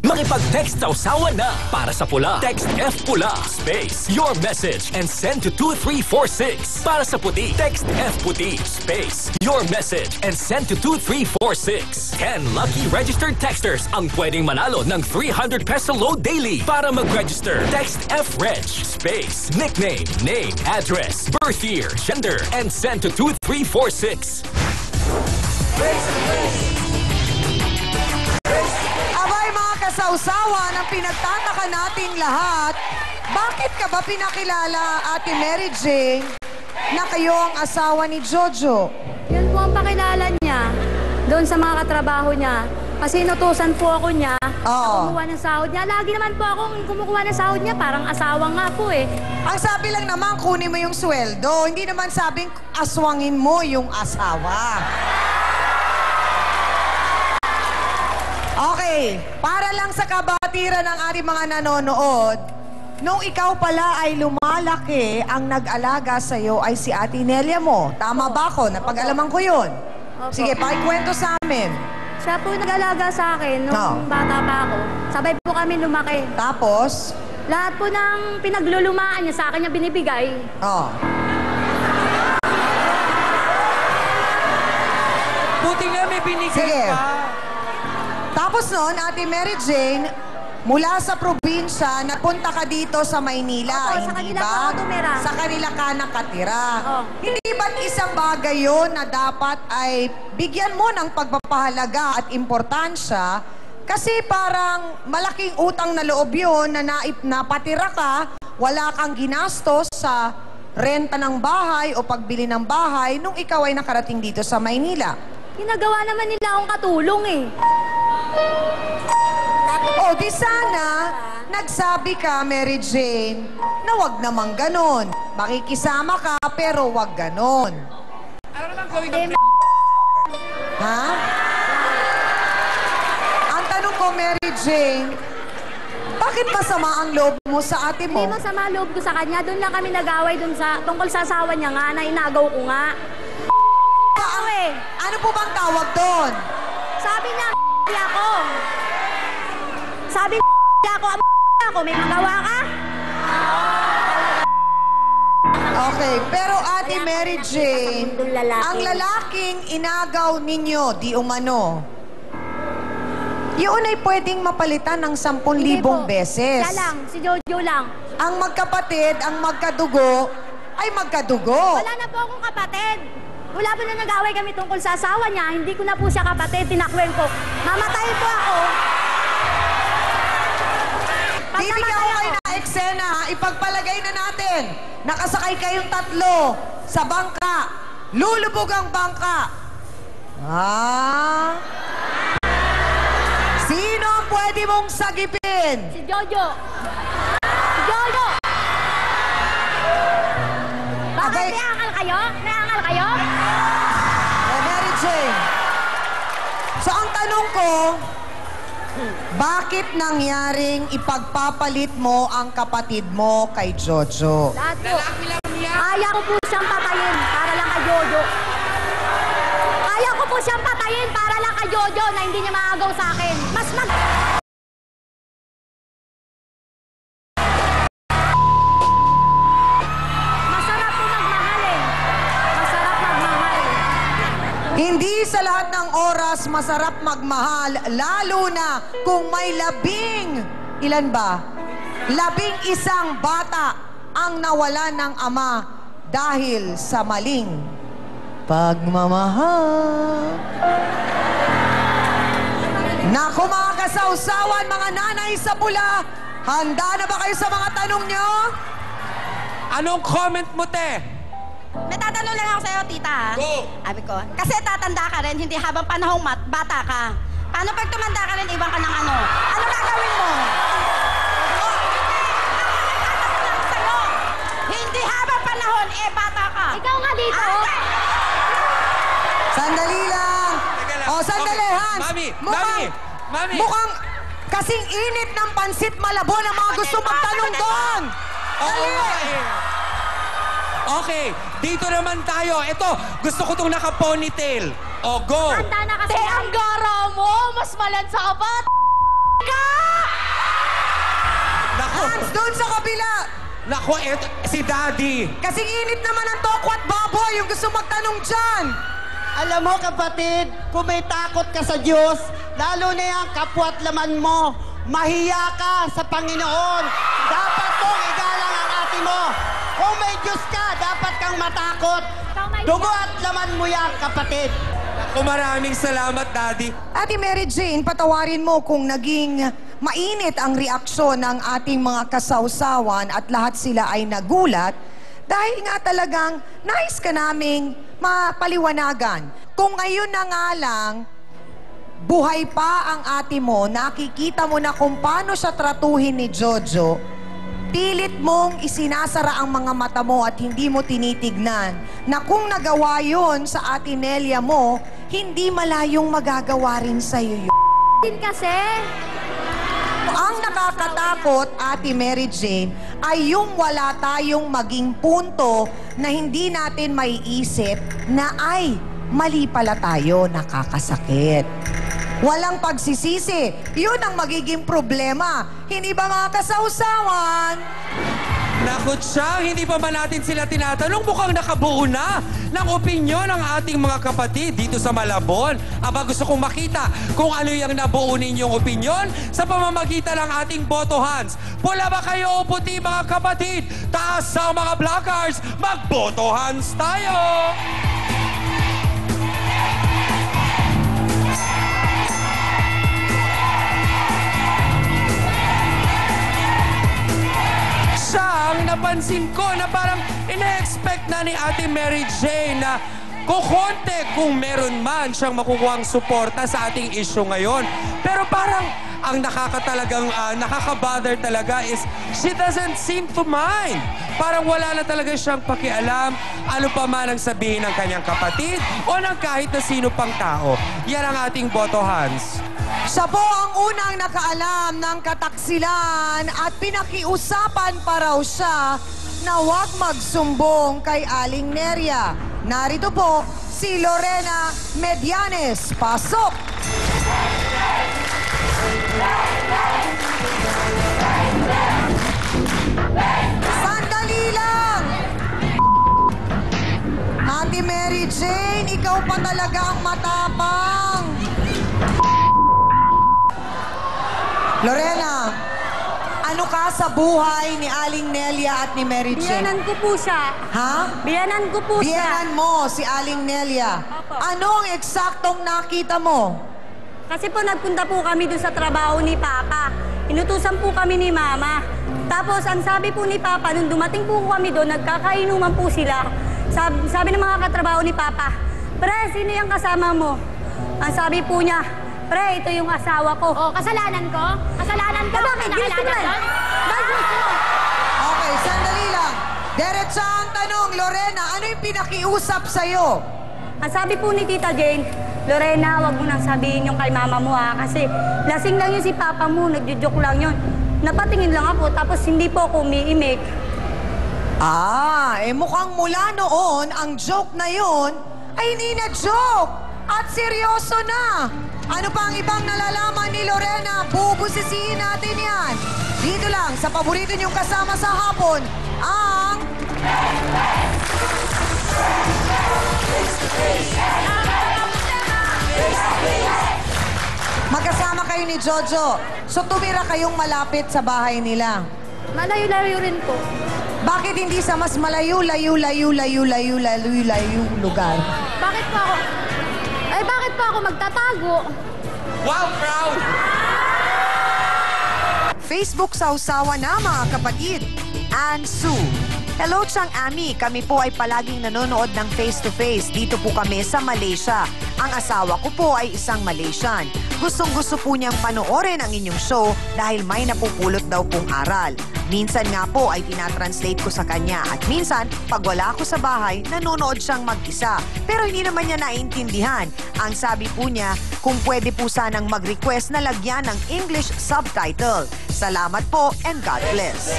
Makipag-text sa usawa na para sa pula. Text F Pula, space, your message, and send to 2346. Para sa puti, text F Puti, space, your message, and send to 2346. 10 lucky registered texters ang pwedeng manalo ng 300 peso load daily. Para mag-register, text F Reg, space, nickname, name, address, birth year, gender, and send to 2346. Sausawan ang pinagtataka nating lahat. Bakit ka ba pinakilala, Ate Mary Jane, na kayo ang asawa ni Jojo? Yun po ang pakilala niya doon sa mga katrabaho niya. Kasi inutusan po ako niya na kumuha ng sahod niya. Lagi naman po akong kumukuha ng sahod niya. Parang asawa nga po eh. Ang sabi lang naman, kunin mo yung sweldo. Hindi naman sabing aswangin mo yung asawa. Okay, para lang sa kabatiran ng ating mga nanonood, nung ikaw pala ay lumalaki, ang nag-alaga sa'yo ay si Ate Nelia mo. Tama ba ako? Napag-alaman ko yun. Opo. Sige, pakikwento sa amin. Siya po nag-alaga sa akin nung bata pa ako. Sabay po kami lumaki. Tapos? Lahat po ng pinaglulumaan niya sa akin niya binibigay. Buti nga may binigay pa. Tapos noon, Ate Mary Jane, mula sa probinsya, napunta ka dito sa Maynila, Opo, hindi ba? Sa kanila ka nakatira. Hindi ba't isang bagay yun na dapat ay bigyan mo ng pagpapahalaga at importansya? Kasi parang malaking utang na loob yun na napatira ka, wala kang ginastos sa renta ng bahay o pagbili ng bahay nung ikaw ay nakarating dito sa Maynila. Ginagawa naman nila akong katulong eh. O, di sana, nagsabi ka, Mary Jane, na wag namang ganon. Makikisama ka, pero wag ganon. Ano naman gawin ng Ha? Ang tanong ko, Mary Jane, bakit masama ang loob mo sa ate mo? Hindi masama loob ko sa kanya. Doon lang kami nag-away tungkol sa asawa niya nga, na inagaw ko nga. Ano po bang tawag doon? Sabi niya, ako. Sabi niya ako, may magawa ka? Okay, pero Ate Mary Jane, ang lalaking inagaw ninyo, di umano, yun ay pwedeng mapalitan ng 10,000 beses. Siya lang, si Jojo lang. Ang magkapatid, ang magkadugo, ay magkadugo. Wala na po akong kapatid. Wala po na nag-away kami tungkol sa asawa niya. Hindi ko na po siya kapatid. Tinakwen ko. Mamatay po ako. Bibigyan ko kayo na eksena, ha? Ipagpalagay na natin. Nakasakay kayong tatlo sa bangka. Lulubog ang bangka. Sino ang pwede mong sagipin? Si Jojo. Si Jojo! Bakit may angal kayo? May angal kayo? Mary Jane. So ang tanong ko, bakit nangyaring ipagpapalit mo ang kapatid mo kay Jojo? Lahat po. Kaya ko po siyang patayin para lang kay Jojo. Kaya ko po siyang patayin para lang kay Jojo na hindi niya maagaw sa akin. Masarap po magmahal eh. Masarap magmahal. Hindi sa lahat ng oras masarap magmahal, lalo na kung may ilan ba? 11 bata ang nawala ng ama dahil sa maling pagmamahal. Naku mga kasawsawan, mga nanay sa pula, handa na ba kayo sa mga tanong nyo? Anong comment mo, te? May tatanong lang ako sa'yo, tita. Go! Sabi ko, kasi tatanda ka rin, hindi habang panahong bata ka. Paano pag tumanda ka rin, ibang ka ng ano? Ano gagawin mo? Hindi habang panahon, bata ka. Ikaw nga dito. Sandali lang. O, sandali, Okay. Hans. Mami! Mukhang kasing init ng pansit malabon ang mga gusto magtanong doon. Oo nga eh. Okay, Dito naman tayo. Ito, gusto ko itong naka-ponytail. O, go! Handa na kasi. Ang gara mo! Mas malansa ka pa! Nako, Hans, doon sa kabila. nako, eto, si Daddy. Kasing init naman ang tokwat baboy yung gusto magtanong dyan. Alam mo kapatid, kung may takot ka sa Diyos, lalo na yung kapwa't laman mo, mahiya ka sa Panginoon. Dapat mong igalang ang ate mo. Kung may Diyos ka, dapat kang matakot. Dugo at laman mo yan, kapatid. Ako, maraming salamat, Daddy. Ate Mary Jane, patawarin mo kung naging mainit ang reaksyon ng ating mga kasawsawan at lahat sila ay nagulat dahil nga talagang nais ka naming mapaliwanagan. Kung ngayon na nga lang, buhay pa ang ate mo, nakikita mo na kung paano siya tratuhin ni Jojo, pilit mong isinasara ang mga mata mo at hindi mo tinitignan na kung nagawa yun sa ate Nelia mo, hindi malayong magagawa rin sa'yo yun. Kasi, Ang nakakatakot, Ate Mary Jane, ay yung wala tayong maging punto na hindi natin maiisip na ay mali pala tayo, nakakasakit. Walang pagsisisi. Yun ang magiging problema. Hindi ba mga kasawsawan? Naku, Chang, hindi pa ba natin sila tinatanong? Mukhang nakabuo na ng opinyon ng ating mga kapatid dito sa Malabon. Aba, gusto kong makita kung ano yung nabuo ninyong opinyon sa pamamagitan ng ating boto hands. Pula ba kayo o puti, mga kapatid? Taas sa mga blackers, magboto hands tayo! Siyang napansin ko na parang ina-expect na ni Ate Mary Jane na kukonte kung meron man siyang makukuhang suporta sa ating issue ngayon. Pero parang ang nakaka-bother talaga is she doesn't seem to mind. Parang wala na talaga siyang pakialam ano pa man ang sabihin ng kanyang kapatid o ng kahit na sino pang tao. Yan ang ating boto hands. Siya po ang unang nakaalam ng kataksilan at pinakiusapan pa raw siya na huwag magsumbong kay Aling Neria. Narito po si Lorena Medianes. Pasok! Sandali lang! Ate Mary Jane, ikaw pa talaga ang matapang. Lorena, ano ka sa buhay ni Aling Nelia at ni Mary Jane? biyanan ko po siya. Ha? Biyanan ko po siya. Biyanan mo si Aling Nelia. Opo. Ano ang eksaktong nakita mo? Kasi po nagpunta po kami doon sa trabaho ni Papa. Inutusan po kami ni Mama. Tapos ang sabi po ni Papa, nung dumating po kami doon, nagkakainuman po sila. Sabi ng mga katrabaho ni Papa, "Pre, sino yung kasama mo?" Ang sabi po niya, "Pre, ito yung asawa ko." Oh, kasalanan ko? Kasalanan ko? Bakit? Gilis ko Nakalanan na. doon? Okay, sandali lang. Diretsa ang tanong, Lorena, ano yung pinakiusap sa'yo? Ang sabi po ni Tita Jane, "Lorena, wag mo nang sabihin yung kay mama mo ha, kasi lasing lang yun si papa mo, nagjo-joke lang yun." Napatingin lang ako, tapos hindi po ako umiimik. Mukhang mula noon, ang joke na yon ay hindi na joke at seryoso na. Ano pa ang ibang nalalaman ni Lorena? Bubusisihin natin yan. Dito lang, sa paborito niyong kasama sa hapon, ang... Magkasama kayo ni Jojo. So tumira kayong malapit sa bahay nila. Malayo-layo rin po. Bakit hindi sa mas malayo lugar? Bakit po ako magtatago? Wow, proud! Facebook sausawa na mga kapatid. Ann Sue. Hello, Chang Ami. Kami po ay palaging nanonood ng face-to-face. Dito po kami sa Malaysia. Ang asawa ko po ay isang Malaysian. Gustong-gusto po niyang panoorin ang inyong show dahil may napupulot daw pong aral. Minsan nga po ay tinatranslate ko sa kanya at minsan, pag wala ako sa bahay, nanonood siyang mag-isa. Pero hindi naman niya naiintindihan. Ang sabi po niya, kung pwede po sanang mag-request na lagyan ng English subtitle. Salamat po and God bless.